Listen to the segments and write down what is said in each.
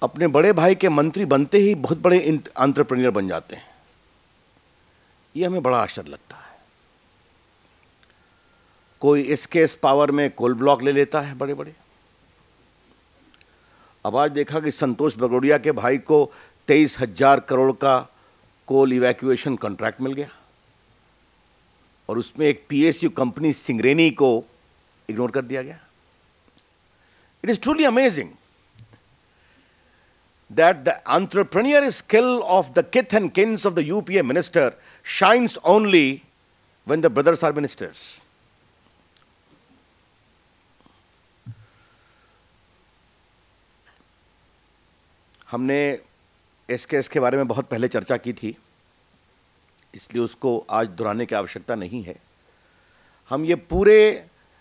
अपने बड़े भाई के मंत्री बनते ही बहुत बड़े एंटरप्रेन्योर बन जाते हैं। ये हमें बड़ा आश्चर्य लगता है। कोई एसकेएस पावर में कोल ब्लॉक ले लेता है बड़े बड़े। अब आज देखा कि संतोष बगोड़िया के भाई को 23,000 करोड़ का कोल इवैक्यूएशन कॉन्ट्रैक्ट मिल गया और उसमें एक पीएसयू कंपनी सिंगरेनी को इग्नोर कर दिया गया। It is truly amazing that the entrepreneurial skill of the kith and kins of the UPA minister shines only when the brothers are ministers. हमने एसकेएस के बारे में बहुत पहले चर्चा की थी, इसलिए उसको आज दोहराने की आवश्यकता नहीं है। हम ये पूरे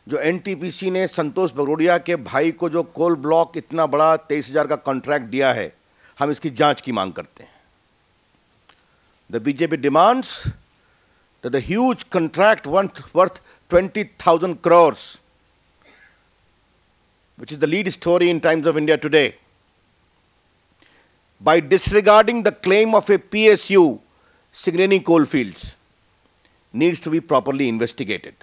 जो एनटीपीसी ने संतोष बगोड़िया के भाई को जो कोल ब्लॉक इतना बड़ा 23,000 का कॉन्ट्रैक्ट दिया है, हम इसकी जांच की मांग करते हैं। The BJP demands that the huge contract worth 20,000 crores, which is the lead story in Times of India today, by disregarding the claim of a PSU, Singareni Coalfields, needs to be properly investigated.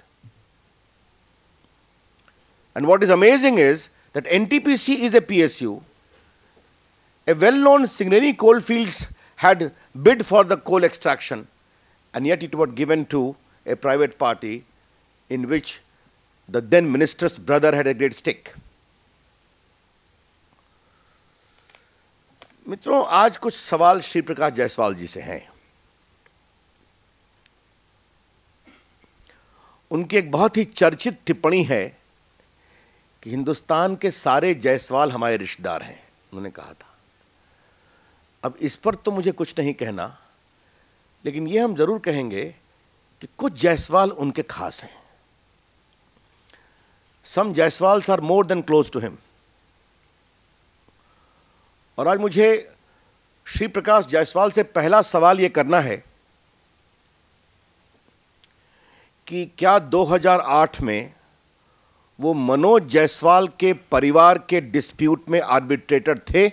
And what is amazing is that NTPC is a PSU. A well-known Singareni Coalfields had bid for the coal extraction, and yet it was given to a private party in which the then minister's brother had a great stake. मित्रों, आज कुछ सवाल श्री प्रकाश जायसवाल जी से हैं। उनकी एक बहुत ही चर्चित टिप्पणी है कि हिंदुस्तान के सारे जायसवाल हमारे रिश्तेदार हैं, उन्होंने कहा था। अब इस पर तो मुझे कुछ नहीं कहना, लेकिन ये हम जरूर कहेंगे कि कुछ जायसवाल उनके खास हैं। Some Jaiswals are more than close to him. और आज मुझे श्री प्रकाश जायसवाल से पहला सवाल यह करना है कि क्या 2008 में वो मनोज जायसवाल के परिवार के डिस्प्यूट में आर्बिट्रेटर थे?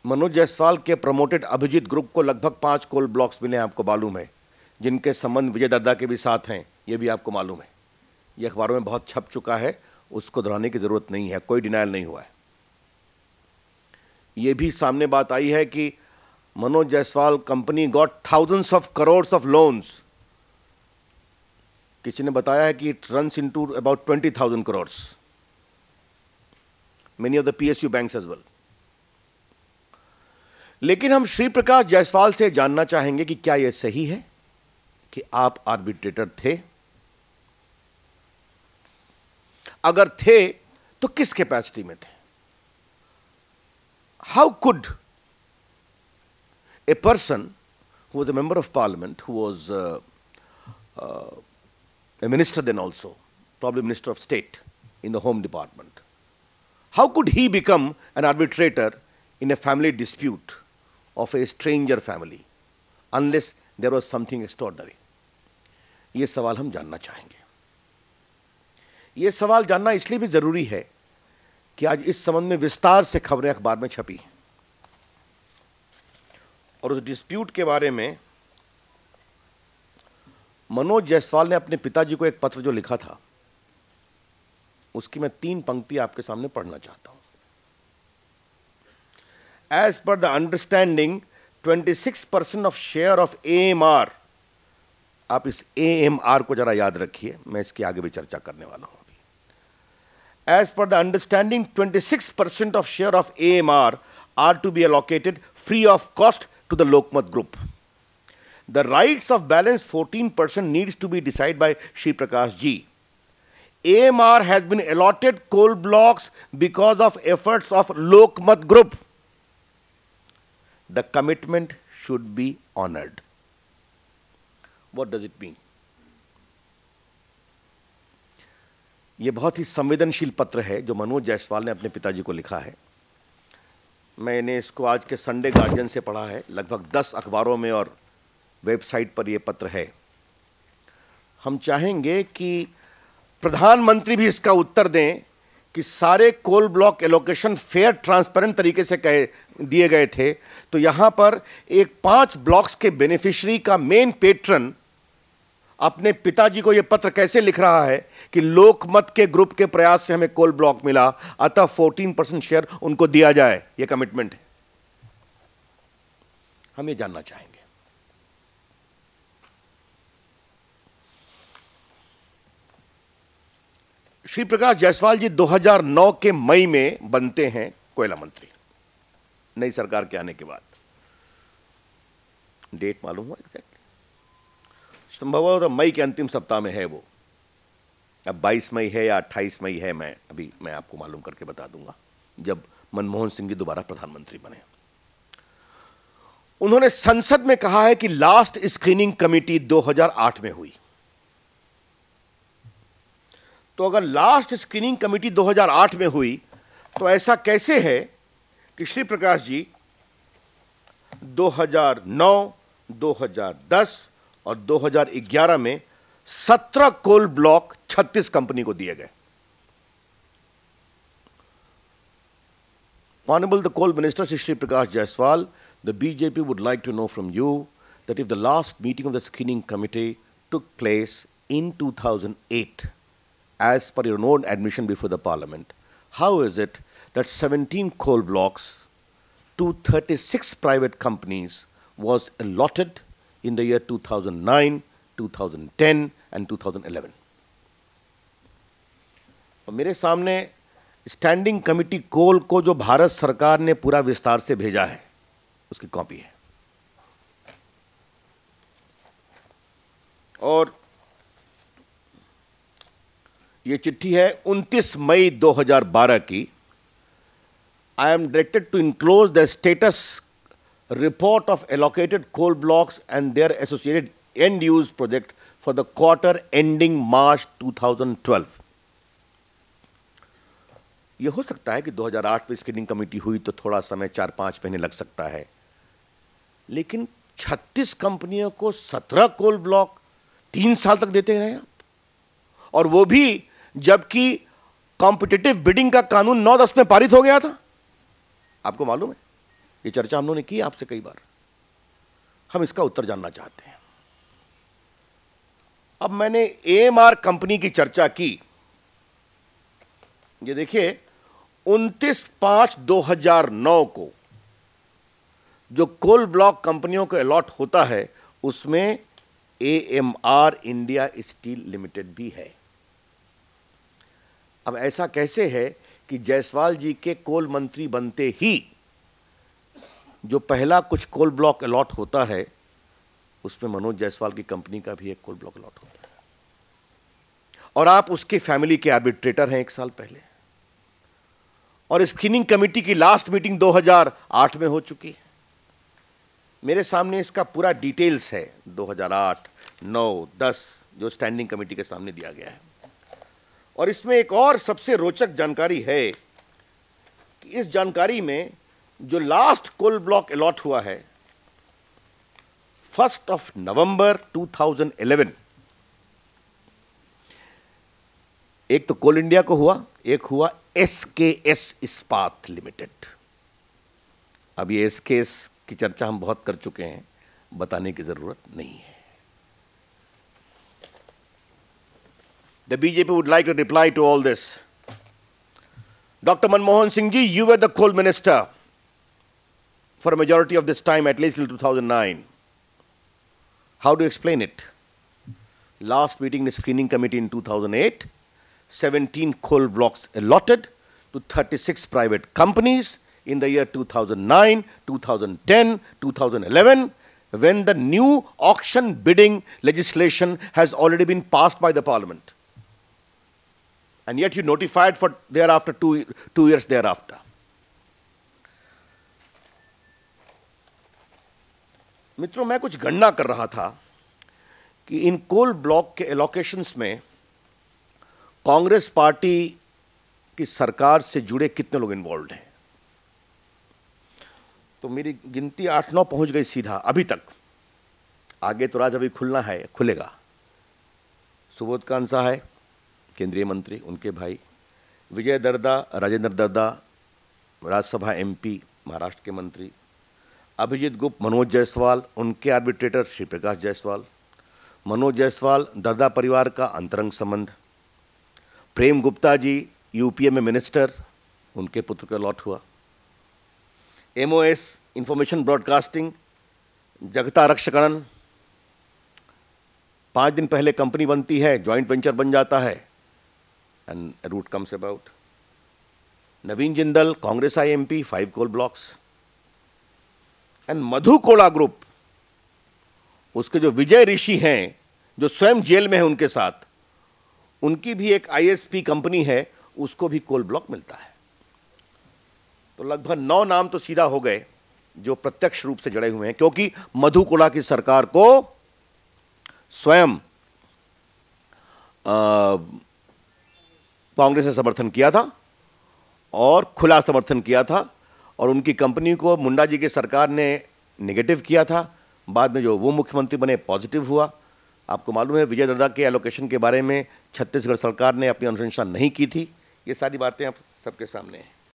मनोज जायसवाल के प्रमोटेड अभिजीत ग्रुप को लगभग 5 कोल ब्लॉक्स मिले हैं, आपको मालूम है, जिनके संबंध विजय दद्दा के भी साथ हैं, ये भी आपको मालूम है। ये अखबारों में बहुत छप चुका है, उसको दोहराने की जरूरत नहीं है, कोई डिनायल नहीं हुआ है। ये भी सामने बात आई है कि Manoj Jaiswal company got thousands of crores of loans। किसी ने बताया है कि it runs into about 20,000 crores, many of the PSU banks as well. लेकिन हम श्री प्रकाश जायसवाल से जानना चाहेंगे कि क्या यह सही है कि आप आर्बिट्रेटर थे? अगर थे तो किस कैपेसिटी में थे? How could a person who was a member of parliament, who was a minister then also, probably Minister of State in the Home Department, how could he become an arbitrator in a family dispute of a stranger family unless there was something extraordinary? ये सवाल हम जानना चाहेंगे। ये सवाल जानना इसलिए भी जरूरी है कि आज इस संबंध में विस्तार से खबरें अखबार में छपी हैं और उस डिस्प्यूट के बारे में मनोज जायसवाल ने अपने पिताजी को एक पत्र जो लिखा था, उसकी मैं 3 पंक्ति आपके सामने पढ़ना चाहता हूं। As per the understanding, 26% of share of AMR, आप इस AMR को जरा याद रखिए, मैं इसके आगे भी चर्चा करने वाला हूं अभी। As per the understanding, 26% of share of AMR are to be allocated free of cost to the Lokmat Group. The rights of balance 14% needs to be decided by Shri Prakash ji. AMR has been allotted coal blocks because of efforts of Lokmat Group. The commitment should be honored. What does it mean? यह बहुत ही संवेदनशील पत्र है जो मनोज जायसवाल ने अपने पिताजी को लिखा है। मैंने इसको आज के संडे गार्जियन से पढ़ा है, लगभग 10 अखबारों में और वेबसाइट पर यह पत्र है। हम चाहेंगे कि प्रधानमंत्री भी इसका उत्तर दें कि सारे coal block allocation fair transparent तरीके से दिए गए थे, तो यहां पर एक 5 ब्लॉक्स के बेनिफिशियरी का मेन पेट्रन अपने पिताजी को यह पत्र कैसे लिख रहा है कि लोकमत के ग्रुप के प्रयास से हमें कोल ब्लॉक मिला, अतः 14% शेयर उनको दिया जाए। यह कमिटमेंट है। हम ये जानना चाहेंगे। श्री प्रकाश जायसवाल जी 2009 के मई में बनते हैं कोयला मंत्री, नई सरकार के आने के बाद। डेट मालूम हुआ एग्जैक्ट? संभवतः मई के अंतिम सप्ताह में है वो। अब 22 मई है या 28 मई है, मैं आपको मालूम करके बता दूंगा, जब मनमोहन सिंह जी दोबारा प्रधानमंत्री बने। उन्होंने संसद में कहा है कि लास्ट स्क्रीनिंग कमेटी 2008 में हुई। तो अगर लास्ट स्क्रीनिंग कमेटी 2008 में हुई, तो ऐसा कैसे है कि श्री प्रकाश जी 2009, 2010 और 2011 में 17 कोल ब्लॉक 36 कंपनी को दिए गए। Honorable the Coal Minister Shri Prakash Jaiswal, the BJP would like to know from you that if the last meeting of the screening committee took place in 2008, as per your own admission before the Parliament, how is it that 17 coal blocks to 36 private companies was allotted in the year 2009, 2010 and 2011? और मेरे सामने standing committee कोल को जो भारत सरकार ने पूरा विस्तार से भेजा है, उसकी कॉपी है। और ये चिट्ठी है 29 मई 2012 की। I am directed to enclose the status report of allocated coal blocks and their associated end-use project for the quarter ending March 2012. ये हो सकता है कि 2008 में स्क्रीनिंग कमेटी हुई तो थोड़ा समय 4-5 महीने लग सकता है, लेकिन 36 कंपनियों को 17 कोल ब्लॉक 3 साल तक देते रहे आप, और वो भी जबकि कॉम्पिटिटिव बिडिंग का कानून 9-10 में पारित हो गया था। आपको मालूम है, ये चर्चा हम लोगों ने की आपसे कई बार। हम इसका उत्तर जानना चाहते हैं। अब मैंने एएमआर कंपनी की चर्चा की। ये देखिए 29/5/2009 को जो कोल ब्लॉक कंपनियों को अलॉट होता है, उसमें एएमआर इंडिया स्टील लिमिटेड भी है। अब ऐसा कैसे है कि जायसवाल जी के कोल मंत्री बनते ही जो पहला कुछ कोल ब्लॉक अलॉट होता है, उसमें मनोज जायसवाल की कंपनी का भी एक कोल ब्लॉक अलॉट होता है, और आप उसके फैमिली के आर्बिट्रेटर हैं 1 साल पहले। और स्क्रीनिंग कमेटी की लास्ट मीटिंग 2008 में हो चुकी है। मेरे सामने इसका पूरा डिटेल्स है, 2008, 9, 10 जो स्टैंडिंग कमेटी के सामने दिया गया है। और इसमें एक और सबसे रोचक जानकारी है कि इस जानकारी में जो लास्ट कोल ब्लॉक अलॉट हुआ है 1 नवंबर 2011, एक तो कोल इंडिया को हुआ, एक हुआ एसकेएस इस्पात लिमिटेड। अब ये एसकेएस की चर्चा हम बहुत कर चुके हैं, बताने की जरूरत नहीं है। The BJP would like to reply to all this. Dr. Manmohan Singh ji, you were the coal minister for a majority of this time, at least till 2009. How do you explain it? Last meeting in the screening committee in 2008, 17 coal blocks allotted to 36 private companies in the year 2009, 2010, 2011, when the new auction bidding legislation has already been passed by the Parliament. And yet you notified for thereafter 2 years thereafter. मित्रों, मैं कुछ गणना कर रहा था कि इन coal block के allocations में कांग्रेस पार्टी की सरकार से जुड़े कितने लोग इन्वॉल्व हैं। तो मेरी गिनती 8-9 पहुंच गई सीधा अभी तक। आगे तो राज अभी खुलना है, खुलेगा। सुबोध कांसा है केंद्रीय मंत्री, उनके भाई, विजय दर्दा, राजेंद्र दर्दा, राज्यसभा एमपी, महाराष्ट्र के मंत्री, अभिजीत गुप्त, मनोज जायसवाल, उनके आर्बिट्रेटर श्री प्रकाश जायसवाल, मनोज जायसवाल दर्दा परिवार का अंतरंग संबंध, प्रेम गुप्ता जी यूपीए में मिनिस्टर, उनके पुत्र का लॉट हुआ, एमओएस इंफॉर्मेशन ब्रॉडकास्टिंग, जगता रक्षकणन, 5 दिन पहले कंपनी बनती है, जॉइंट वेंचर बन जाता है, and root comes about. Naveen Jindal, Congress IMP, 5 coal blocks, and Madhu Koda group, उसके जो विजय ऋषि हैं जो स्वयं जेल में है उनके साथ, उनकी भी एक आईएसपी कंपनी है, उसको भी कोल ब्लॉक मिलता है। तो लगभग 9 नाम तो सीधा हो गए जो प्रत्यक्ष रूप से जड़े हुए हैं, क्योंकि मधु कोड़ा की सरकार को स्वयं कांग्रेस ने समर्थन किया था और खुला समर्थन किया था, और उनकी कंपनी को मुंडा जी की सरकार ने नेगेटिव किया था। बाद में जो वो मुख्यमंत्री बने पॉजिटिव हुआ। आपको मालूम है विजय दर्दा के एलोकेशन के बारे में छत्तीसगढ़ सरकार ने अपनी अनुशंसा नहीं की थी। ये सारी बातें आप सबके सामने हैं।